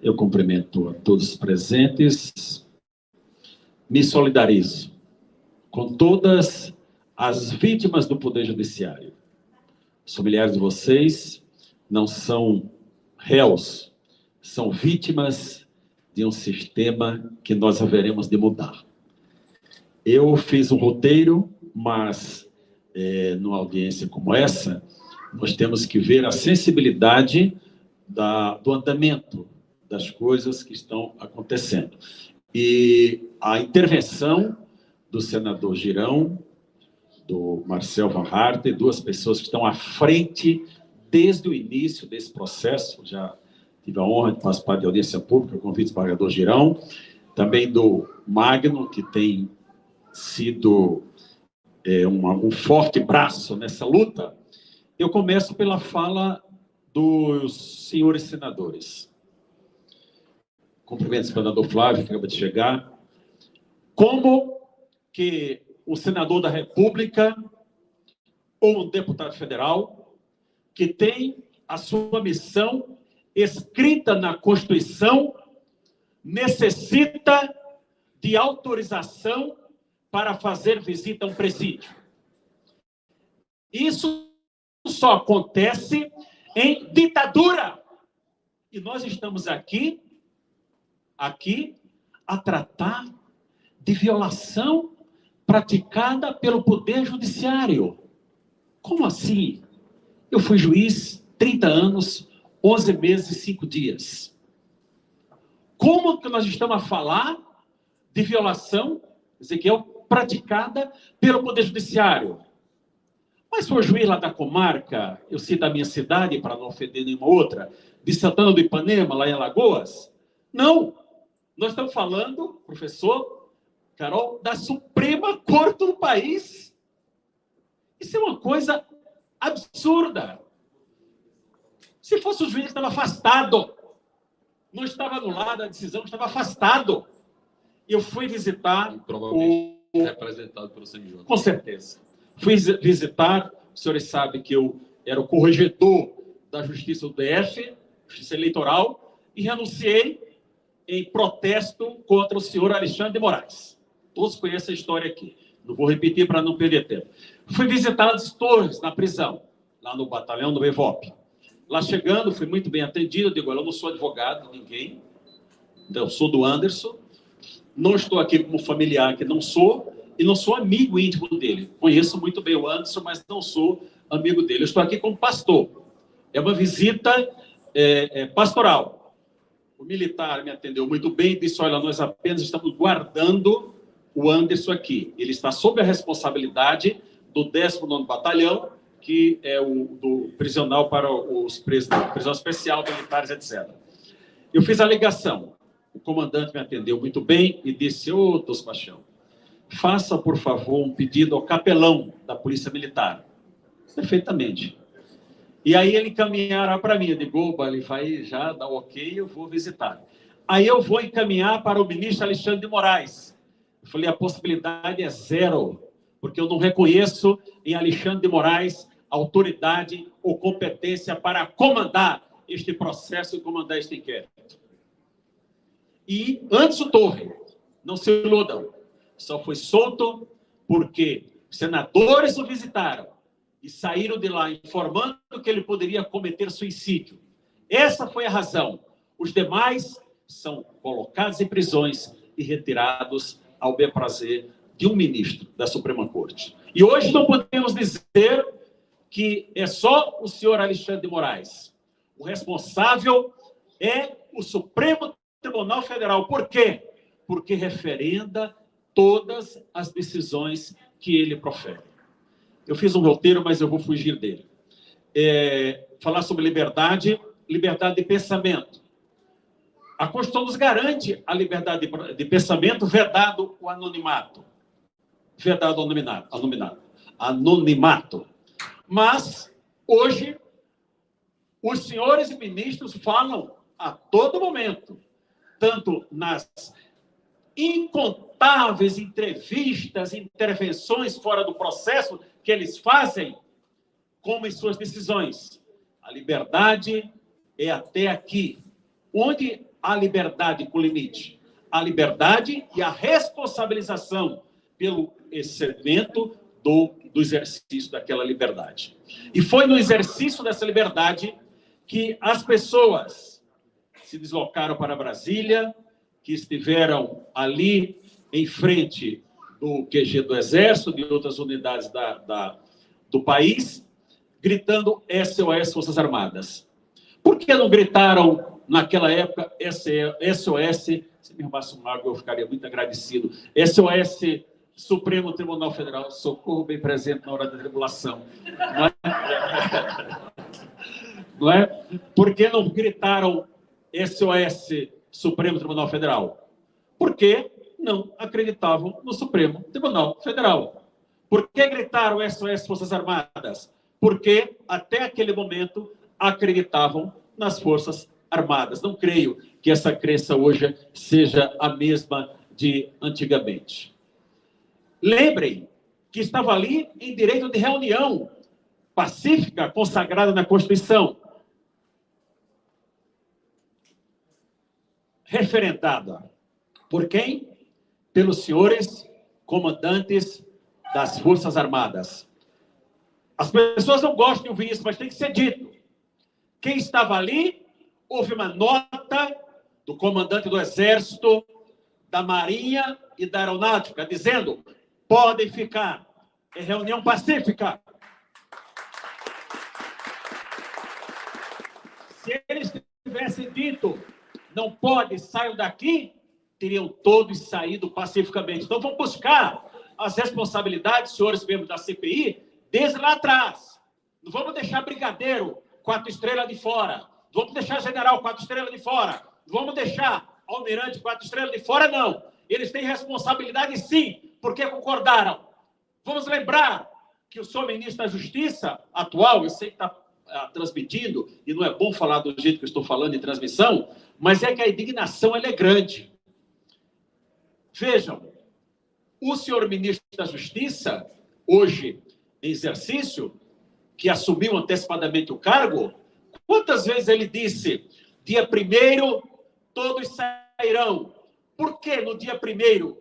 Eu cumprimento a todos os presentes. Me solidarizo com todas as vítimas do Poder Judiciário. Os familiares de vocês não são réus, são vítimas de um sistema que nós haveremos de mudar. Eu fiz um roteiro, mas numa audiência como essa, nós temos que ver a sensibilidade do andamento das coisas que estão acontecendo. E a intervenção do senador Girão, do Marcel Van Harten, duas pessoas que estão à frente desde o início desse processo, já tive a honra de participar de audiência pública, convite do desembargador Girão, também do Magno, que tem sido um forte braço nessa luta. Eu começo pela fala dos senhores senadores. Cumprimento o senador Flávio, que acaba de chegar. Como que o senador da República ou um deputado federal que tem a sua missão escrita na Constituição necessita de autorização para fazer visita a um presídio. Isso só acontece em ditadura. E nós estamos aqui a tratar de violação praticada pelo Poder Judiciário. Como assim? Eu fui juiz 30 anos, 11 meses e 5 dias. Como que nós estamos a falar de violação, Ezequiel, praticada pelo Poder Judiciário? Mas foi o juiz lá da comarca, eu cito a minha cidade, para não ofender nenhuma outra, de Santana do Ipanema, lá em Alagoas? Não. Nós estamos falando, professor Carol, da Suprema Corte do país. Isso é uma coisa absurda. Se fosse o juiz que estava afastado, não estava anulada a decisão, estava afastado. Eu fui visitar... E provavelmente representado pelo CNJ. Com certeza. Fui visitar, os senhores sabem que eu era o corregedor da Justiça do DF, Justiça Eleitoral, e renunciei em protesto contra o senhor Alexandre de Moraes. Todos conhecem a história aqui. Não vou repetir para não perder tempo. Fui visitar as torres na prisão, lá no batalhão do EVOP. Lá chegando, fui muito bem atendido. Eu digo, eu não sou advogado de ninguém. Eu sou do Anderson. Não estou aqui como familiar, que não sou. E não sou amigo íntimo dele. Conheço muito bem o Anderson, mas não sou amigo dele. Eu estou aqui como pastor. É uma visita pastoral. O militar me atendeu muito bem e disse, olha, nós apenas estamos guardando o Anderson aqui. Ele está sob a responsabilidade do 19º Batalhão, que é do prisional para os presos, prisão especial, militares, etc. Eu fiz a ligação. O comandante me atendeu muito bem e disse, ô, Dos Paixão, faça, por favor, um pedido ao capelão da Polícia Militar. Perfeitamente. E aí ele encaminhará para mim. Eu digo, oba, ele vai já dar ok, eu vou visitar. Aí eu vou encaminhar para o ministro Alexandre de Moraes. Eu falei, a possibilidade é zero, porque eu não reconheço em Alexandre de Moraes autoridade ou competência para comandar este processo e comandar este inquérito. E Anderson Torre, não se iludam, só foi solto porque senadores o visitaram e saíram de lá informando que ele poderia cometer suicídio. Essa foi a razão. Os demais são colocados em prisões e retirados ao bel prazer de um ministro da Suprema Corte. E hoje não podemos dizer que é só o senhor Alexandre de Moraes. O responsável é o Supremo Tribunal Federal. Por quê? Porque referenda todas as decisões que ele profere. Eu fiz um roteiro, mas eu vou fugir dele. Falar sobre liberdade de pensamento. A Constituição nos garante a liberdade de pensamento, vedado o anonimato. Vedado o anonimato. Mas, hoje, os senhores ministros falam a todo momento, tanto nas incontáveis entrevistas, intervenções fora do processo que eles fazem, como em suas decisões. A liberdade é até aqui. Onde a liberdade com limite, a liberdade e a responsabilização pelo excedimento do exercício daquela liberdade. E foi no exercício dessa liberdade que as pessoas se deslocaram para Brasília, que estiveram ali em frente do QG do Exército, de outras unidades do país, gritando SOS Forças Armadas. Por que não gritaram, naquela época, SOS, se me roubasse uma água eu ficaria muito agradecido, SOS Supremo Tribunal Federal, socorro bem presente na hora da tribulação. Não é? Não é? Por que não gritaram SOS Supremo Tribunal Federal? Porque não acreditavam no Supremo Tribunal Federal. Por que gritaram SOS Forças Armadas? Porque, até aquele momento, acreditavam nas Forças Armadas. Não creio que essa crença hoje seja a mesma de antigamente. Lembrem que estava ali em direito de reunião pacífica consagrada na Constituição, referendada por quem? Pelos senhores comandantes das Forças Armadas. As pessoas não gostam de ouvir isso, mas tem que ser dito. Quem estava ali, houve uma nota do comandante do Exército, da Marinha e da Aeronáutica, dizendo: podem ficar, é reunião pacífica. Se eles tivessem dito, não pode, saiam daqui, teriam todos saído pacificamente. Então, vamos buscar as responsabilidades, senhores membros da CPI, desde lá atrás. Não vamos deixar brigadeiro 4 estrelas de fora. Não vamos deixar general 4 estrelas de fora. Não vamos deixar almirante 4 estrelas de fora, não. Eles têm responsabilidade, sim, porque concordaram. Vamos lembrar que o senhor ministro da Justiça atual, eu sei que está transmitindo, e não é bom falar do jeito que eu estou falando em transmissão, mas é que a indignação ela é grande. Vejam, o senhor ministro da Justiça, hoje em exercício, que assumiu antecipadamente o cargo, quantas vezes ele disse, dia 1º, todos sairão? Por que no dia 1º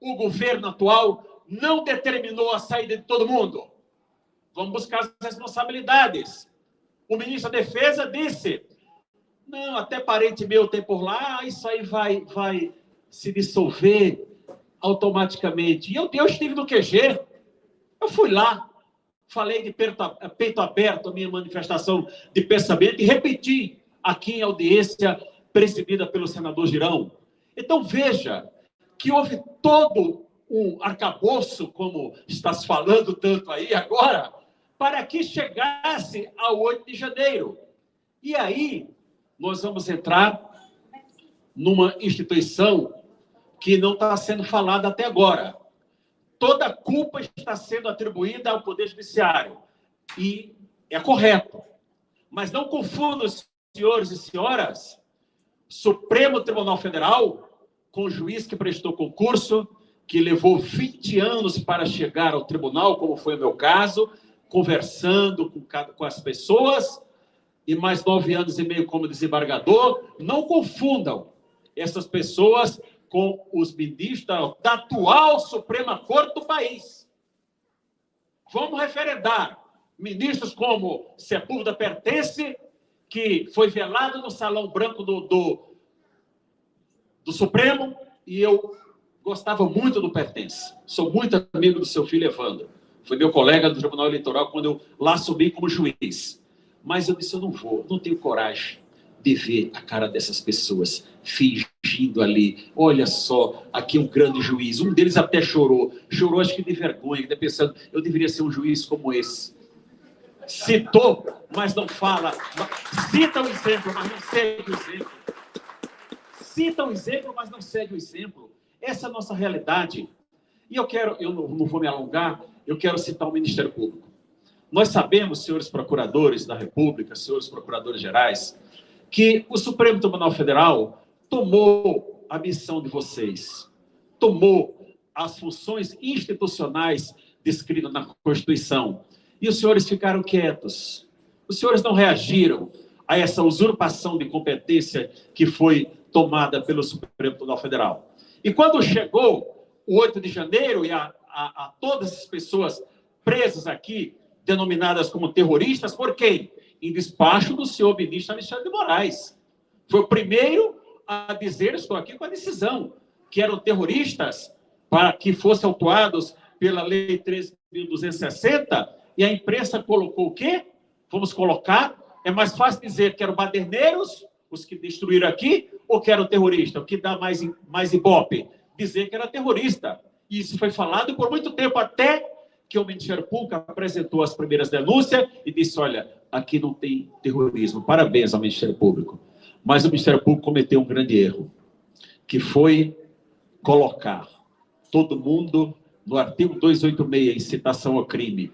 o governo atual não determinou a saída de todo mundo? Vamos buscar as responsabilidades. O ministro da Defesa disse, não, até parente meu tem por lá, isso aí vai se dissolver automaticamente. E eu estive no QG, eu fui lá, falei de peito aberto a minha manifestação de pensamento e repeti aqui em audiência presidida pelo senador Girão. Então, veja que houve todo um arcabouço, como está se falando tanto aí agora, para que chegasse ao 8 de janeiro. E aí, nós vamos entrar numa instituição que não está sendo falada até agora. Toda a culpa está sendo atribuída ao Poder Judiciário. E é correto. Mas não confundam, senhores e senhoras, Supremo Tribunal Federal com o juiz que prestou concurso, que levou 20 anos para chegar ao tribunal, como foi o meu caso, conversando com as pessoas, e mais 9 anos e meio como desembargador. Não confundam essas pessoas com os ministros da atual Suprema Corte do país. Vamos referendar ministros como Sepúlveda Pertence, que foi velado no Salão Branco do Supremo, e eu gostava muito do Pertence. Sou muito amigo do seu filho Evandro. Foi meu colega do Tribunal Eleitoral quando eu lá assumi como juiz. Mas eu disse, eu não vou, não tenho coragem de ver a cara dessas pessoas fingindo ali. Olha só, aqui um grande juiz. Um deles até chorou. Chorou, acho que de vergonha, pensando, eu deveria ser um juiz como esse. Citou, mas não fala. Cita o exemplo, mas não segue o exemplo. Cita o exemplo, mas não segue o exemplo. Essa é a nossa realidade. E eu não vou me alongar, eu quero citar o Ministério Público. Nós sabemos, senhores procuradores da República, senhores procuradores gerais, que o Supremo Tribunal Federal tomou a missão de vocês, tomou as funções institucionais descritas na Constituição, e os senhores ficaram quietos. Os senhores não reagiram a essa usurpação de competência que foi tomada pelo Supremo Tribunal Federal. E quando chegou o 8 de janeiro e a todas as pessoas presas aqui, denominadas como terroristas, por quem? Em despacho do senhor ministro Alexandre de Moraes. Foi o primeiro a dizer, estou aqui com a decisão, que eram terroristas para que fossem autuados pela Lei 13.260, e a imprensa colocou o quê? Vamos colocar, é mais fácil dizer que eram baderneiros, os que destruíram aqui, ou que eram terroristas? O que dá mais ibope? Dizer que era terrorista. E isso foi falado por muito tempo, até que o Ministério Público apresentou as primeiras denúncias e disse, olha, aqui não tem terrorismo. Parabéns ao Ministério Público. Mas o Ministério Público cometeu um grande erro, que foi colocar todo mundo no artigo 286, incitação ao crime,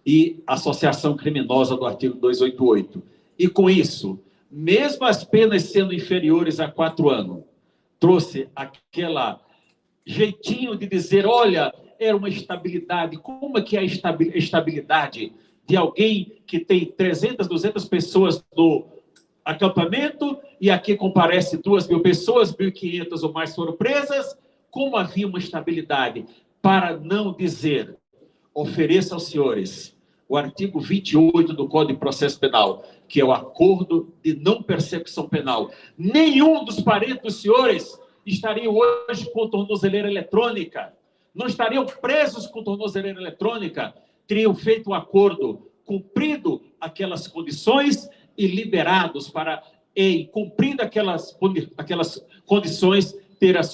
e associação criminosa do artigo 288. E com isso, mesmo as penas sendo inferiores a 4 anos, trouxe aquela jeitinho de dizer, olha, era uma estabilidade. Como é que é a estabilidade de alguém que tem 300, 200 pessoas no acampamento e aqui comparece 2.000 pessoas, 1.500 ou mais foram presas? Como havia uma estabilidade? Para não dizer, ofereça aos senhores o artigo 28 do Código de Processo Penal, que é o acordo de não persecução penal. Nenhum dos parentes dos senhores estariam hoje com tornozeleira eletrônica, não estariam presos com tornozeleira eletrônica, teriam feito um acordo, cumprido aquelas condições e liberados para, cumprindo aquelas condições, ter as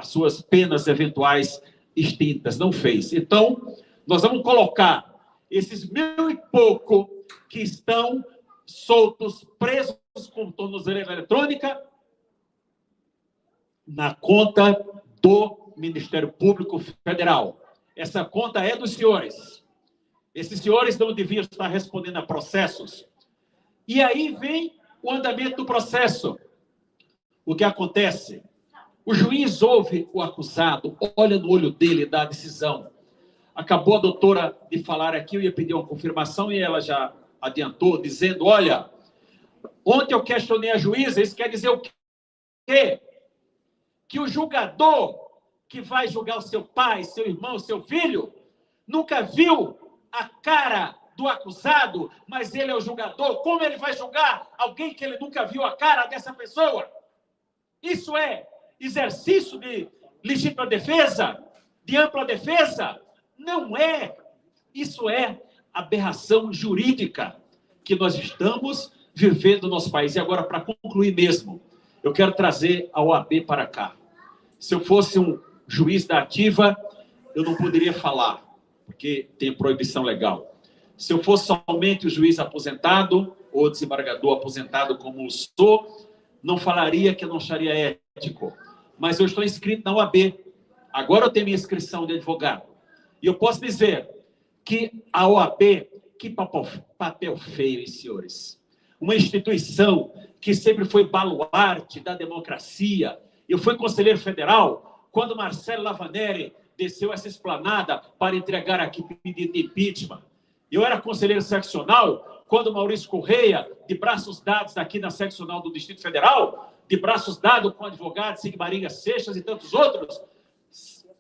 suas penas eventuais extintas. Não fez. Então, nós vamos colocar esses 1.000 e pouco que estão soltos, presos com tornozeleira eletrônica, na conta do Ministério Público Federal. Essa conta é dos senhores. Esses senhores não deviam estar respondendo a processos. E aí vem o andamento do processo. O que acontece? O juiz ouve o acusado, olha no olho dele, dá a decisão. Acabou a doutora de falar aqui, eu ia pedir uma confirmação e ela já adiantou, dizendo, olha, ontem eu questionei a juíza, isso quer dizer o quê? Que o julgador que vai julgar o seu pai, seu irmão, seu filho, nunca viu a cara do acusado, mas ele é o julgador. Como ele vai julgar alguém que ele nunca viu a cara dessa pessoa? Isso é exercício de legítima defesa? De ampla defesa? Não é. Isso é aberração jurídica que nós estamos vivendo no nosso país. E agora, para concluir mesmo, eu quero trazer a OAB para cá. Se eu fosse um juiz da ativa, eu não poderia falar, porque tem proibição legal. Se eu fosse somente o juiz aposentado, ou desembargador aposentado como sou, não falaria, que eu não acharia ético. Mas eu estou inscrito na OAB. Agora eu tenho minha inscrição de advogado. E eu posso dizer que a OAB, que papel feio, hein, senhores? Uma instituição que sempre foi baluarte da democracia. Eu fui conselheiro federal quando Marcelo Lavaneri desceu essa esplanada para entregar aqui pedido de impeachment. Eu era conselheiro seccional quando Maurício Correia, de braços dados aqui na seccional do Distrito Federal, de braços dados com advogados Sigmaringa Seixas e tantos outros,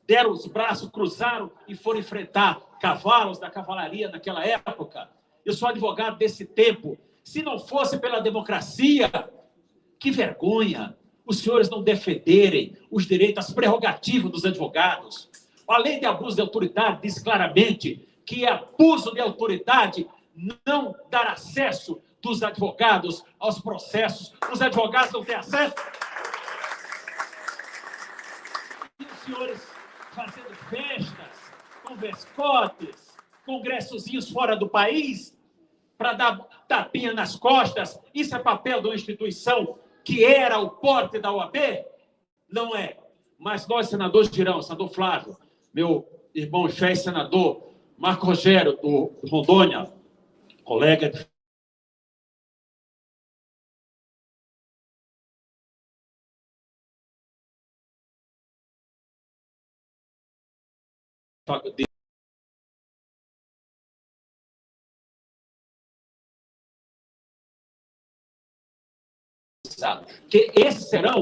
deram os braços, cruzaram e foram enfrentar cavalos da cavalaria naquela época. Eu sou advogado desse tempo. Se não fosse pela democracia, que vergonha os senhores não defenderem os direitos, as prerrogativas dos advogados. A lei de abuso de autoridade diz claramente que é abuso de autoridade não dar acesso dos advogados aos processos. Os advogados não têm acesso. E os senhores fazendo festas, com vescotes, congressozinhos fora do país, para dar tapinha nas costas. Isso é papel de uma instituição que era o porte da OAB? Não é. Mas nós, senadores Girão, senador Flávio, meu irmão e fé senador Marco Rogério, do Rondônia, colega de Estado. Que esses serão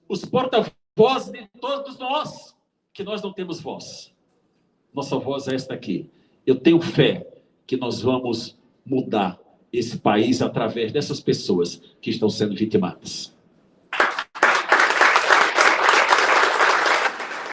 os porta-vozes de todos nós, que nós não temos voz. Nossa voz é esta aqui. Eu tenho fé que nós vamos mudar esse país através dessas pessoas que estão sendo vitimadas.